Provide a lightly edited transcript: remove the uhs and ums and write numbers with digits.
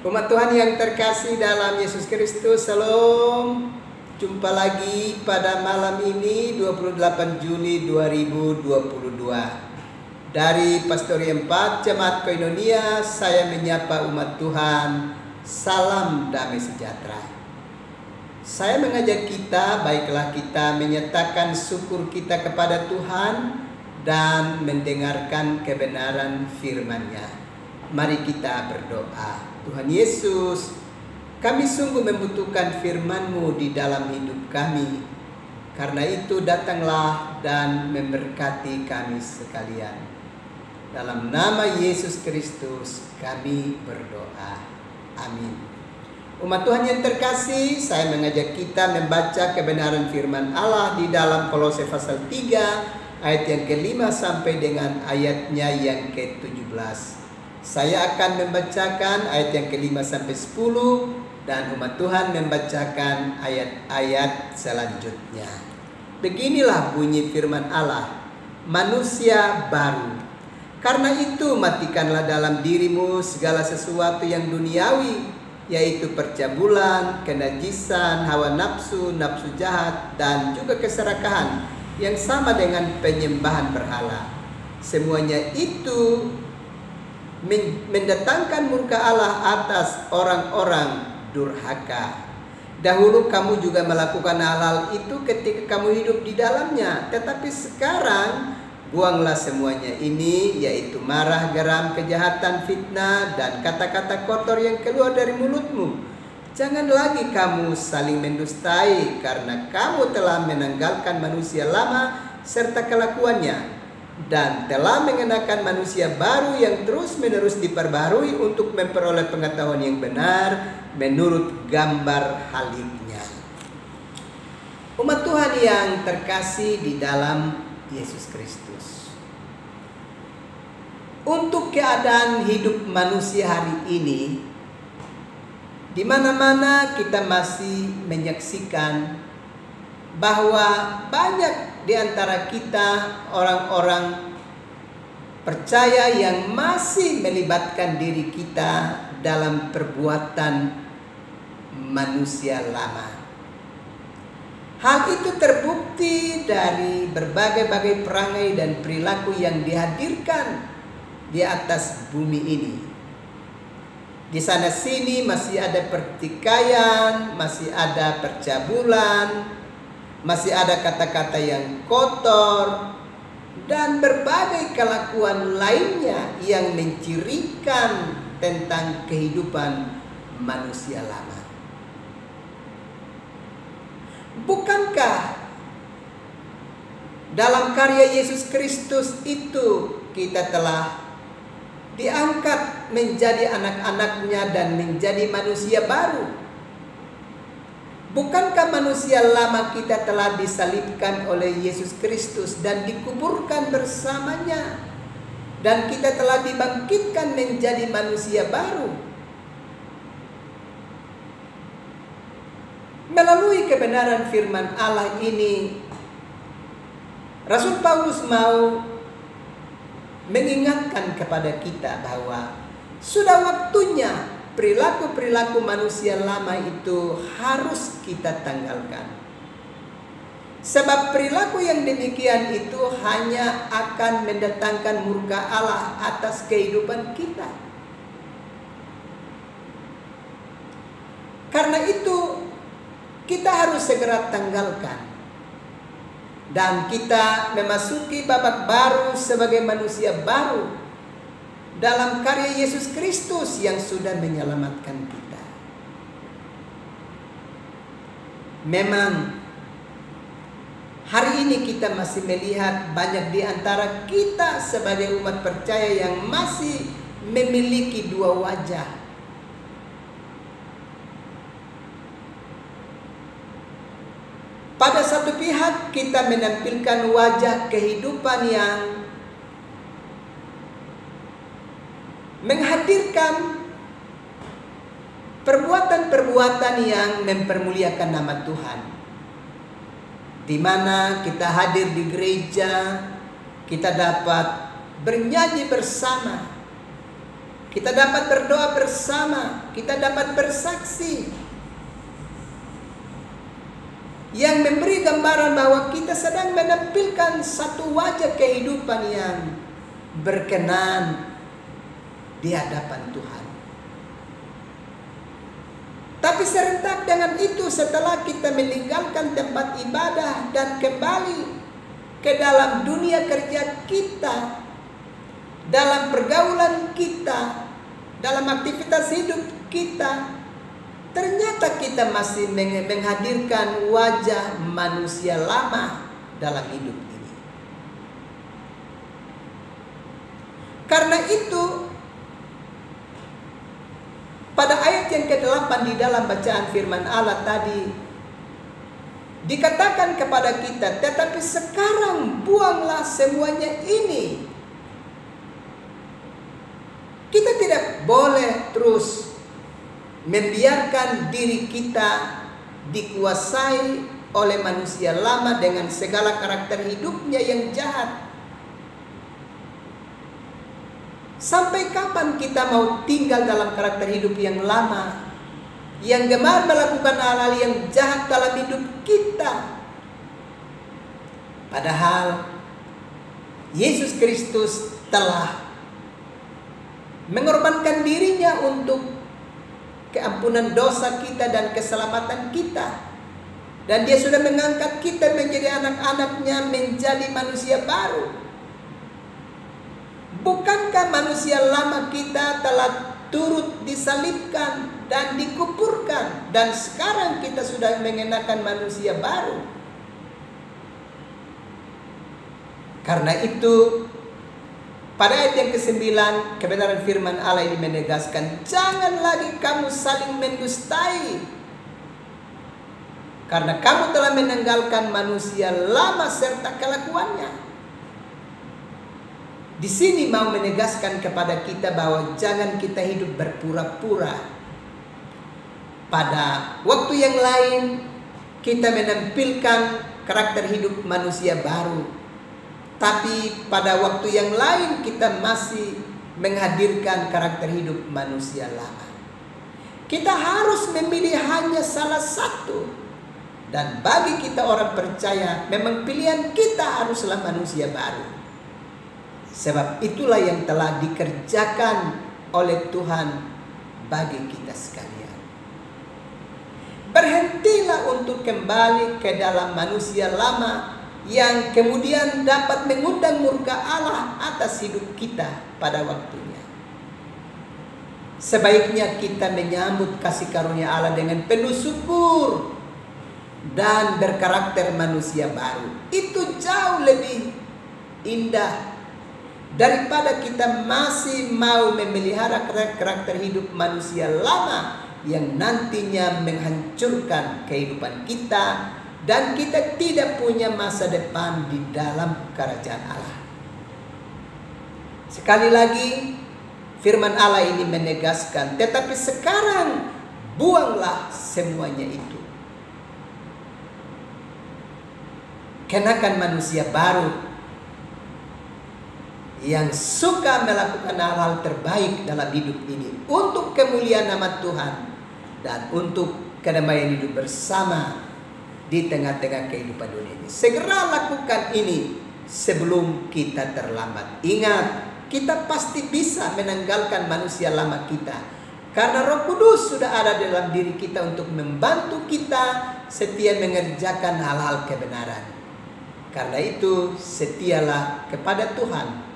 Umat Tuhan yang terkasih dalam Yesus Kristus, Shalom. Jumpa lagi pada malam ini 28 Juli 2022. Dari Pastori 4 Jemaat Koinonia, saya menyapa umat Tuhan. Salam damai sejahtera. Saya mengajak kita, baiklah kita menyatakan syukur kita kepada Tuhan dan mendengarkan kebenaran firman-Nya. Mari kita berdoa. Tuhan Yesus, kami sungguh membutuhkan firman-Mu di dalam hidup kami. Karena itu datanglah dan memberkati kami sekalian. Dalam nama Yesus Kristus kami berdoa. Amin. Umat Tuhan yang terkasih, saya mengajak kita membaca kebenaran firman Allah di dalam Kolose pasal 3 ayat yang ke-5 sampai dengan ayatnya yang ke-17. Saya akan membacakan ayat yang ke-5 sampai 10 dan umat Tuhan membacakan ayat-ayat selanjutnya. Beginilah bunyi firman Allah, manusia baru. Karena itu matikanlah dalam dirimu segala sesuatu yang duniawi, yaitu percabulan, kenajisan, hawa nafsu, nafsu jahat, dan juga keserakahan yang sama dengan penyembahan berhala. Semuanya itu mendatangkan murka Allah atas orang-orang durhaka. Dahulu kamu juga melakukan hal-hal itu ketika kamu hidup di dalamnya. Tetapi sekarang buanglah semuanya ini, yaitu marah, geram, kejahatan, fitnah, dan kata-kata kotor yang keluar dari mulutmu. Jangan lagi kamu saling mendustai, karena kamu telah menanggalkan manusia lama serta kelakuannya, dan telah mengenakan manusia baru yang terus-menerus diperbarui untuk memperoleh pengetahuan yang benar menurut gambar haliknya. Umat Tuhan yang terkasih di dalam Yesus Kristus, untuk keadaan hidup manusia hari ini, di mana-mana kita masih menyaksikan bahwa banyak di antara kita orang-orang percaya yang masih melibatkan diri kita dalam perbuatan manusia lama. Hal itu terbukti dari berbagai-bagai perangai dan perilaku yang dihadirkan di atas bumi ini. Di sana sini masih ada pertikaian, masih ada percabulan, masih ada kata-kata yang kotor, dan berbagai kelakuan lainnya yang mencirikan tentang kehidupan manusia lama. Bukankah dalam karya Yesus Kristus itu kita telah diangkat menjadi anak-anaknya dan menjadi manusia baru? Bukankah manusia lama kita telah disalibkan oleh Yesus Kristus dan dikuburkan bersamanya, dan kita telah dibangkitkan menjadi manusia baru? Melalui kebenaran firman Allah ini, Rasul Paulus mau mengingatkan kepada kita bahwa sudah waktunya perilaku-perilaku manusia lama itu harus kita tanggalkan. Sebab perilaku yang demikian itu hanya akan mendatangkan murka Allah atas kehidupan kita. Karena itu kita harus segera tanggalkan, dan kita memasuki babak baru sebagai manusia baru dalam karya Yesus Kristus yang sudah menyelamatkan kita. Memang hari ini kita masih melihat banyak di antara kita sebagai umat percaya yang masih memiliki dua wajah. Pada satu pihak kita menampilkan wajah kehidupan yang menghadirkan perbuatan-perbuatan yang mempermuliakan nama Tuhan, di mana kita hadir di gereja, kita dapat bernyanyi bersama, Kita dapat berdoa bersama, kita dapat bersaksi, yang memberi gambaran bahwa kita sedang menampilkan satu wajah kehidupan yang berkenan di hadapan Tuhan. Tapi serentak dengan itu, setelah kita meninggalkan tempat ibadah dan kembali ke dalam dunia kerja kita, dalam pergaulan kita, dalam aktivitas hidup kita, ternyata kita masih menghadirkan wajah manusia lama dalam hidup ini. Karena itu, pada ayat yang ke-8 di dalam bacaan firman Allah tadi, dikatakan kepada kita, tetapi sekarang buanglah semuanya ini. Kita tidak boleh terus membiarkan diri kita dikuasai oleh manusia lama dengan segala karakter hidupnya yang jahat. Sampai kapan kita mau tinggal dalam karakter hidup yang lama, yang gemar melakukan hal-hal yang jahat dalam hidup kita? Padahal Yesus Kristus telah mengorbankan dirinya untuk keampunan dosa kita dan keselamatan kita. Dan dia sudah mengangkat kita menjadi anak-anaknya, menjadi manusia baru. Bukankah manusia lama kita telah turut disalibkan dan dikuburkan, dan sekarang kita sudah mengenakan manusia baru? Karena itu, pada ayat yang ke-9, kebenaran firman Allah ini menegaskan, jangan lagi kamu saling mendustai, karena kamu telah meninggalkan manusia lama serta kelakuannya. Di sini mau menegaskan kepada kita bahwa jangan kita hidup berpura-pura. Pada waktu yang lain, kita menampilkan karakter hidup manusia baru. Tapi pada waktu yang lain kita masih menghadirkan karakter hidup manusia lama. Kita harus memilih hanya salah satu. Dan bagi kita orang percaya, memang pilihan kita haruslah manusia baru. Sebab itulah yang telah dikerjakan oleh Tuhan bagi kita sekalian. Berhentilah untuk kembali ke dalam manusia lama yang kemudian dapat mengundang murka Allah atas hidup kita pada waktunya. Sebaiknya kita menyambut kasih karunia Allah dengan penuh syukur dan berkarakter manusia baru. Itu jauh lebih indah daripada kita masih mau memelihara karakter hidup manusia lama yang nantinya menghancurkan kehidupan kita, dan kita tidak punya masa depan di dalam kerajaan Allah. Sekali lagi, firman Allah ini menegaskan, tetapi sekarang buanglah semuanya itu. Kenakan manusia baru yang suka melakukan hal-hal terbaik dalam hidup ini untuk kemuliaan nama Tuhan dan untuk kedamaian hidup bersama di tengah-tengah kehidupan dunia ini. Segera lakukan ini sebelum kita terlambat. Ingat, kita pasti bisa menanggalkan manusia lama kita, karena Roh Kudus sudah ada dalam diri kita untuk membantu kita setia mengerjakan hal-hal kebenaran. Karena itu, setialah kepada Tuhan